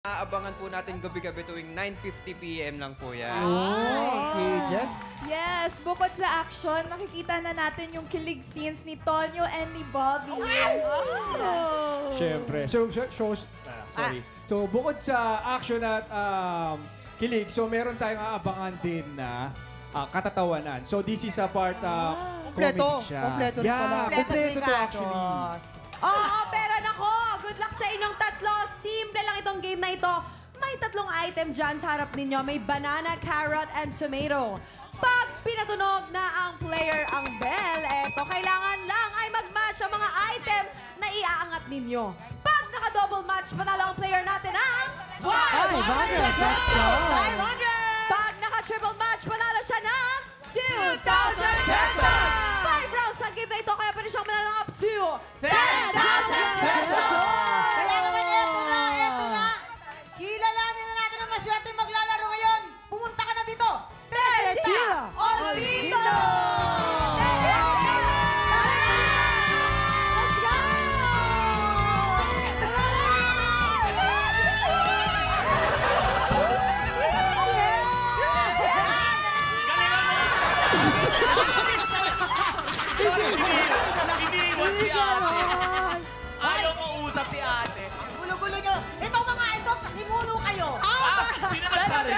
Aabangan po natin gabi-gabi tuwing 9:50 PM lang po yan. Okay, Jess? Yes, bukod sa action, makikita na natin yung kilig scenes ni Tonyo and ni Bobby. Siyempre. So, bukod sa action at kilig, so meron tayong aabangan din na katatawanan. So, this is a part comedy siya. Kompleto pala. Kompleto to actually. Oo, pero nako, good luck sa inyong tatlo. Simple lang itong game na ito. May tatlong item dyan sa harap ninyo. May banana, carrot, and tomato. Pag pinatunog na ang player ang bell, eto, kailangan lang ay mag-match ang mga item na iaangat ninyo. Pag naka-double match, panalo ang player natin ang 500 pesos! Pag naka-triple match, panalo siya ng 2,000 pesos! 5 rounds ang game na ito, kaya pwede siyang manalo up to 10,000 pesos! Kaya naman eto na. Kilalanin na natin ang maswerte maglalaro ngayon. Pumunta ka na dito. Teresia Olvito! Iniwan si ate. Ayaw ko usap si ate. Gulo-gulo nyo. Itong mga ito, pasimulo kayo. Sino nagsabi?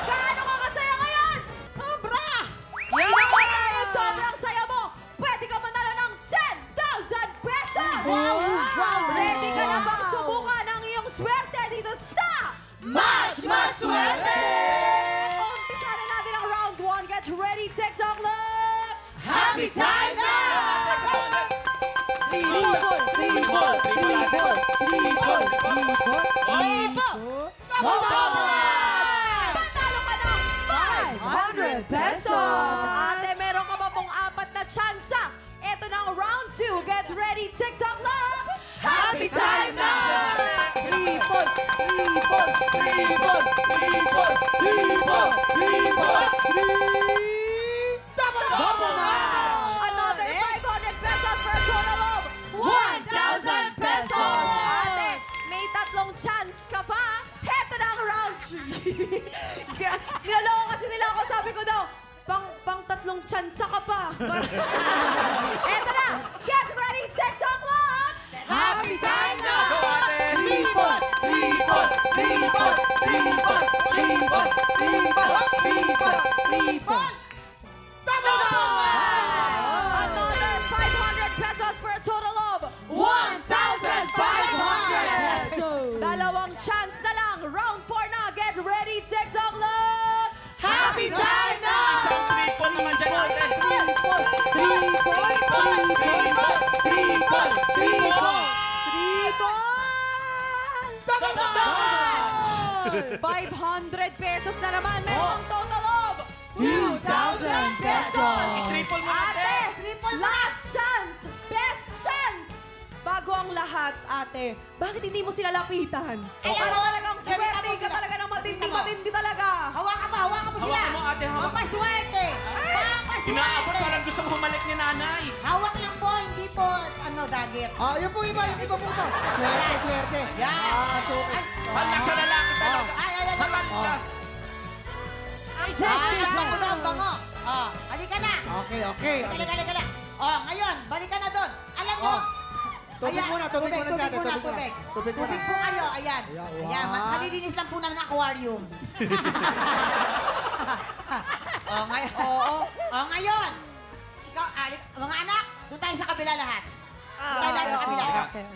Gaano ka kasaya ngayon? Sobra! Yan ang mga sobrang saya mo! Pwede ka manalo ng 10,000 pesos! Ready ka na bang subukan ang iyong swerte dito sa Mas Swerte! Umpisa na natin ang round 1. Get ready, TikTok Love! Happy time na! Panalo ka ng 500 pesos! Ate, meron ka ba pong 4 na tsansa? Ito na ang round 2. Get ready, TikTok Love! Happy time na! Another 500 pesos for a total of 1,000 pesos! Ate, may tatlong chance ka pa. Heto na ang round 3. Nilaloko kasi nila ako. Sabi ko daw, pang tatlong chance ka pa. Eto na! Get ready, TikTok Love! Happy time na! Another 500 pesos for a total of 1,500! Dalawang chance na lang. Round 4 na. Get ready, TikTok Love! Happy time na! Isang triple naman dyan ate. Triple! 500 pesos na naman. Merong total of 2,000 pesos! Triple mo ate. Last chance! Best chance! Bago ang lahat, ate, bakit hindi mo sila lapitan? Para talagang swerte ka talaga ng matindi talaga. Hawakan mo sila. Hawakan mo, ate, hawak. Pampaswerte. Inaabot parang gusto mo humalik ni nanay. Hawak lang po, hindi po, dagit. Yung po iba po. Swerte. Yan. Halak sa lalaki talaga. Ay. Halak ka. Ang bango. Halika na. Okay. Halika na. Ngayon, balikan na doon. Alam mo, Tubig muna si ate. Tubig po kayo, ayan. Ayan, kalilinis lang po ng aquarium. Ngayon, ikaw, mga anak, doon tayo sa kabila lahat. Doon tayo lahat sa kabila.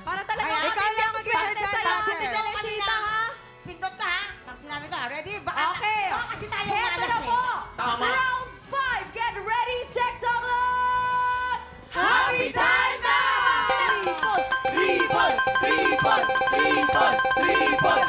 Para talaga Ikaw lang mag-swerte sa'yo. Hindi Ate daw Teresita, kanina. ha? Pindot ka, ha? Pag sinabi ko, ready? Baka kasi tayo Heto malas na po. Tama. Round 5. Get ready, TikTok Love! Happy time na! Triple!